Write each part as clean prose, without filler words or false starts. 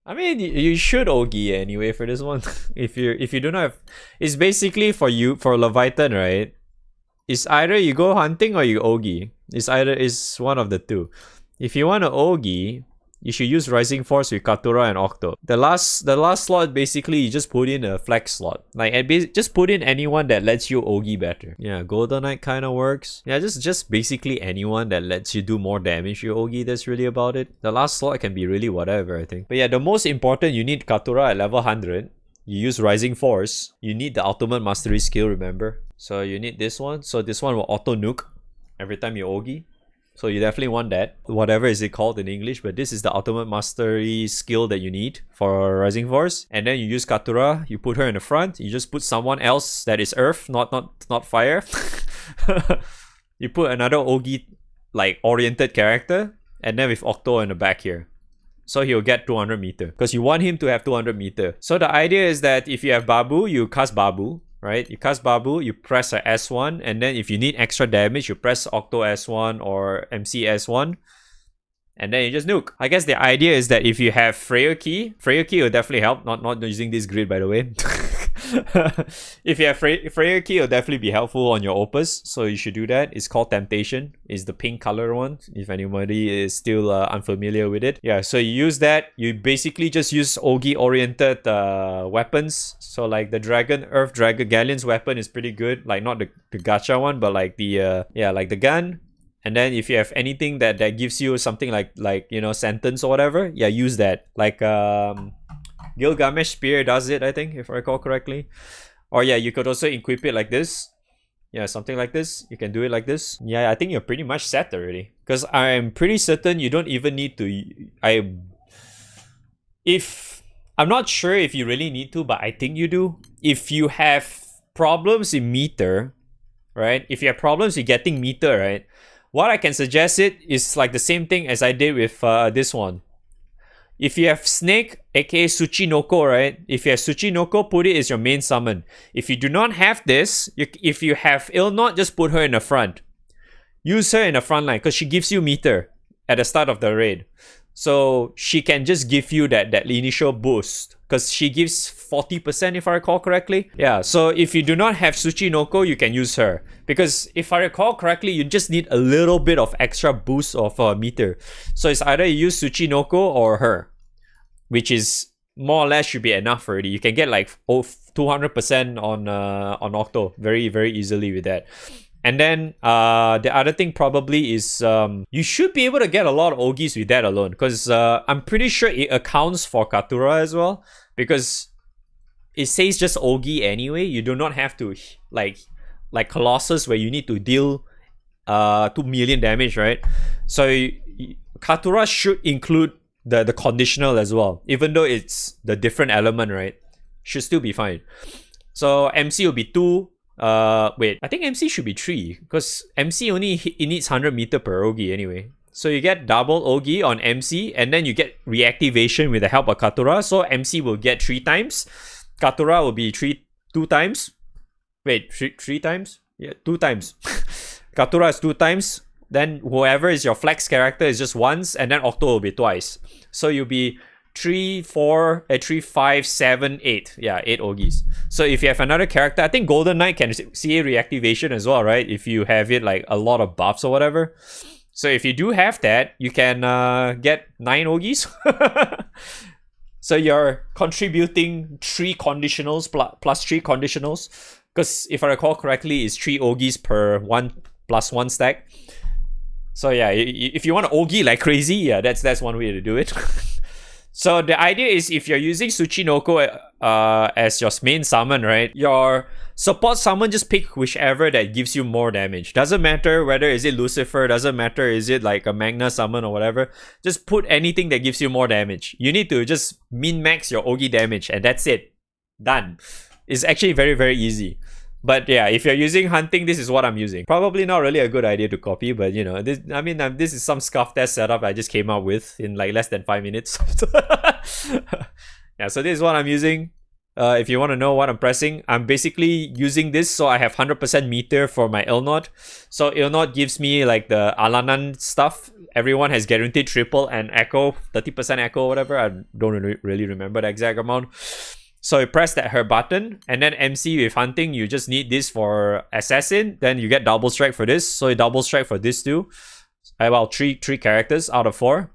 I mean, you should Ogi anyway for this one. if you do not have, it's basically for Leviathan, right? It's either you go hunting or you Ogi. It's one of the two. If you want to Ogi, you should use Rising Force with Katura and Octo. The last slot, basically, you just put in a flex slot. Just put in anyone that lets you Ogi better. Yeah, Golden Knight kind of works. Yeah, just basically anyone that lets you do more damage you Ogi. That's really about it. The last slot can be really whatever, I think. But yeah, the most important, you need Katura at level 100. You use Rising Force. You need the Ultimate Mastery skill, remember? So you need this one. So this one will auto nuke every time you Ogi. So you definitely want that. Whatever is it called in English, but this is the Ultimate Mastery skill that you need for Rising Force. And then you use Katura, you put her in the front, you just put someone else that is Earth, not Fire. You put another Ogi like oriented character, and then with Octo in the back here. So he'll get 200 meter. Because you want him to have 200 meter. So the idea is that if you have Babu, you cast Babu. Right? You cast Babu, you press a S1, and then if you need extra damage, you press Octo S1 or MC S1, and then you just nuke. I guess the idea is that if you have Freya Key will definitely help. Not using this grid, by the way. If you have Freya Key, it'll definitely be helpful on your Opus, so you should do that. It's called Temptation. It's the pink color one, if anybody is still unfamiliar with it. Yeah, so you use that. You basically just use Ogi-oriented weapons. So like the Earth Dragon Galleon's weapon is pretty good. Like not the gacha one, but like the like the gun. And then if you have anything that gives you something like you know, sentence or whatever, yeah, use that. Like Gilgamesh Spear does it, I think, if I recall correctly. Or yeah, you could also equip it like this. Yeah, something like this. You can do it like this. Yeah, I think you're pretty much set already. Because I'm pretty certain you don't even need to... I'm not sure if you really need to, but I think you do. If you have problems in meter, right? If you have problems with getting meter, right? What I can suggest is like the same thing as I did with this one. If you have Snake, aka Tsuchinoko, right? If you have Tsuchinoko, put it as your main summon. If you do not have this, if you have Illnot, just put her in the front. Use her in the front line because she gives you meter at the start of the raid. So she can just give you that initial boost because she gives 40% if I recall correctly. Yeah, so if you do not have Tsuchinoko, you can use her. Because if I recall correctly, you just need a little bit of extra boost of meter. So it's either you use Tsuchinoko or her, which is more or less should be enough already. You can get like 200% on Octo very, very easily with that. And then the other thing probably is you should be able to get a lot of Ogis with that alone. Because I'm pretty sure it accounts for Katura as well. Because it says just Ogi anyway. You do not have to like Colossus where you need to deal 2 million damage, right? So Katura should include the conditional as well. Even though it's the different element, right? Should still be fine. So MC will be 2. Wait, I think MC should be 3 because MC only it needs 100 meter per Ogi anyway. So you get double Ogi on MC and then you get reactivation with the help of Katura. So MC will get 3 times. Katura will be 2 times. Wait, 3 times? Yeah, 2 times. Katura is 2 times. Then whoever is your flex character is just once, and then Octo will be twice. So you'll be 3, 4, 3, 5, 7, 8. Yeah, 8 Ogis. So if you have another character, I think Golden Knight can see reactivation as well, right? If you have it like a lot of buffs or whatever. So if you do have that, you can get 9 Ogis. So you're contributing 3 conditionals plus 3 conditionals. Because if I recall correctly, it's 3 Ogis per 1+1 stack. So yeah, if you want to Ogi like crazy, yeah, that's one way to do it. So the idea is if you're using Tsuchinoko as your main summon, right? Your support summon, just pick whichever that gives you more damage. Doesn't matter whether is it Lucifer, doesn't matter is it like a Magna summon or whatever. Just put anything that gives you more damage. You need to just min-max your Ogi damage and that's it. Done. It's actually very, very easy. But yeah, if you're using hunting, this is what I'm using. Probably not really a good idea to copy, but you know, this is some scuff test setup I just came up with in like less than 5 minutes. Yeah, so this is what I'm using. If you want to know what I'm pressing, I'm basically using this so I have 100% meter for my Ilnod. So Ilnod gives me like the Alanan stuff. Everyone has guaranteed triple and echo, 30% echo or whatever. I don't really remember the exact amount. So you press her button, and then MC with hunting, you just need this for assassin. Then you get double strike for this. So you double strike for this too. I have about three characters out of 4.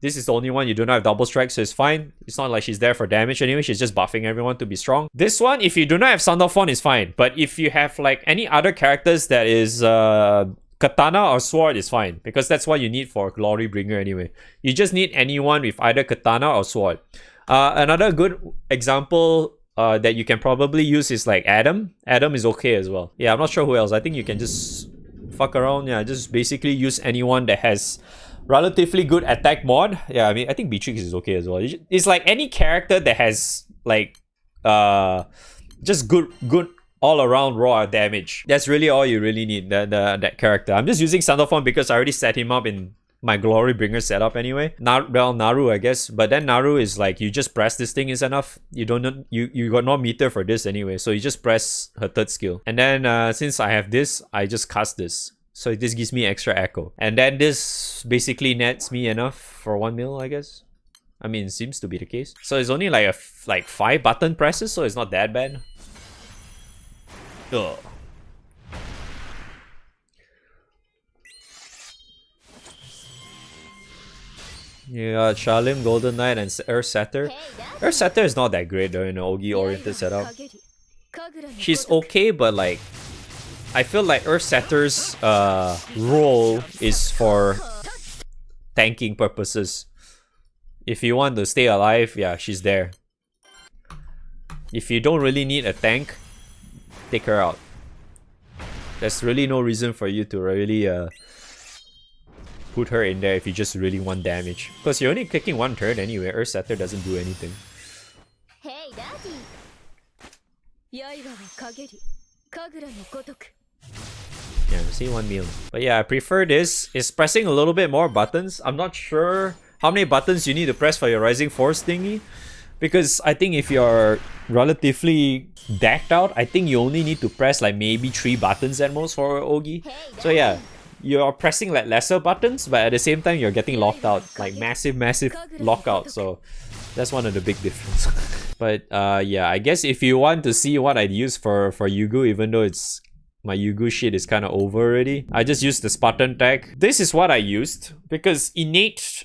This is the only one you do not have double strike, so it's fine. It's not like she's there for damage anyway. She's just buffing everyone to be strong. This one, if you do not have Sound of Fawn, is fine. But if you have like any other characters that is Katana or Sword, is fine. Because that's what you need for Glory Bringer anyway. You just need anyone with either Katana or Sword. Another good example that you can probably use is like Adam. Adam is okay as well. Yeah, I'm not sure who else. I think you can just fuck around. Yeah, just basically use anyone that has relatively good attack mod. Yeah, I mean, I think Beatrix is okay as well. It's like any character that has like just good all around raw damage. That's really all you really need, that character. I'm just using Sandalphon because I already set him up in my Glory Bringer setup anyway. Naru, I guess. But then Naru is like, you just press this thing is enough. You don't you got no meter for this anyway. So you just press her 3rd skill. And then since I have this, I just cast this. So this gives me extra echo. And then this basically nets me enough for 1 mil, I guess. I mean, it seems to be the case. So it's only like like 5 button presses, so it's not that bad. Ugh. You got Shalim, Golden Knight, and Earth Setter. Earth Setter is not that great though in an Ogi oriented setup. She's okay, but like, I feel like Earth Setter's role is for tanking purposes. If you want to stay alive, yeah, she's there. If you don't really need a tank, take her out. There's really no reason for you to really put her in there if you just really want damage. Because you're only clicking 1 turn anyway. Earth Setter doesn't do anything. Yeah, see 1 mil. But yeah, I prefer this. It's pressing a little bit more buttons. I'm not sure how many buttons you need to press for your Rising Force thingy. Because I think if you're relatively decked out, I think you only need to press like maybe 3 buttons at most for Ogi. So yeah, you're pressing like lesser buttons, but at the same time you're getting locked out. Like massive lockout. So that's one of the big differences. But yeah, I guess if you want to see what I'd use for Yugu, even though it's my Yugu shit is kind of over already, I just used the Spartan tag. This is what I used because innate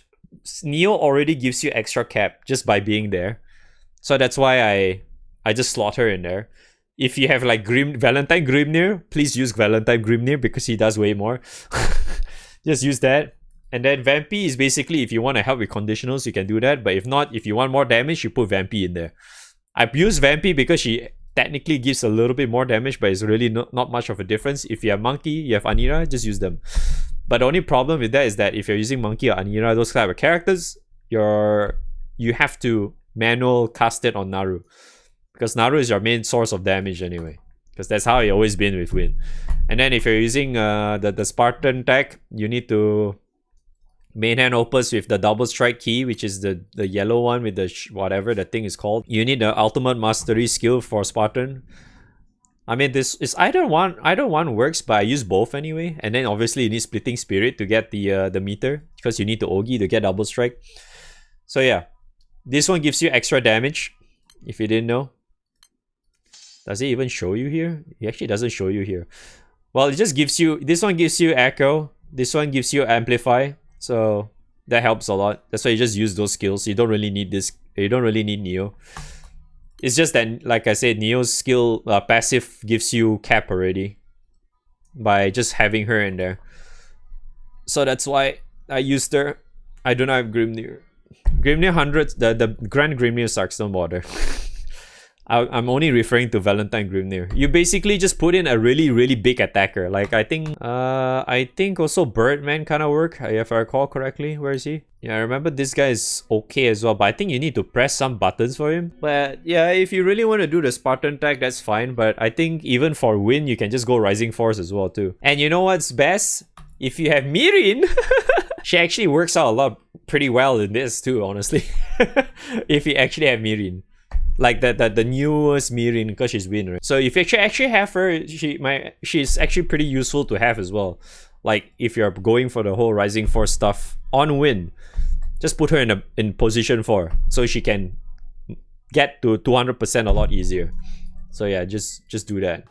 Neo already gives you extra cap just by being there. So that's why I just slot her in there. If you have like Valentine Grimnir, please use Valentine Grimnir because he does way more. Just use that. And then Vampy is basically if you want to help with conditionals, you can do that. But if not, if you want more damage, you put Vampy in there. I've used Vampy because she technically gives a little bit more damage, but it's really not much of a difference. If you have Monkey, you have Anira, just use them. But the only problem with that is that if you're using Monkey or Anira, those type of characters, you have to manual cast it on Naru. Because Naru is your main source of damage anyway. Because that's how it always been with Win. And then if you're using the Spartan tech, you need to main hand opus with the double strike key, which is the yellow one with the whatever the thing is called. You need the ultimate mastery skill for Spartan. I mean, this is either one works, but I use both anyway. And then obviously you need splitting spirit to get the meter, because you need to Ogi to get double strike. So yeah, this one gives you extra damage. If you didn't know, does it even show you here? It actually doesn't show you here. Well, it just gives you, this one gives you echo, this one gives you amplify. So that helps a lot. That's why you just use those skills. You don't really need this. You don't really need Neo. It's just that, like I said, Neo's skill passive gives you cap already by just having her in there. So that's why I used her. I do not have Grimnir. Grimnir 100, the Grand Grimnir sucks, don't bother. I'm only referring to Valentine Grimnir. You basically just put in a really big attacker. Like I think also Birdman kind of work, if I recall correctly. Where is he? Yeah, I remember this guy is okay as well, but I think you need to press some buttons for him. But yeah, if you really want to do the Spartan tag, that's fine. But I think even for win, you can just go Rising Force as well too. And you know what's best? If you have Mirin, she actually works out a lot pretty well in this too, honestly. If you actually have Mirin. Like the newest Mirin, because she's win, right? So if you actually have her, she's actually pretty useful to have as well. Like if you're going for the whole Rising Force stuff on win, just put her in position 4 so she can get to 200% a lot easier. So yeah, just do that.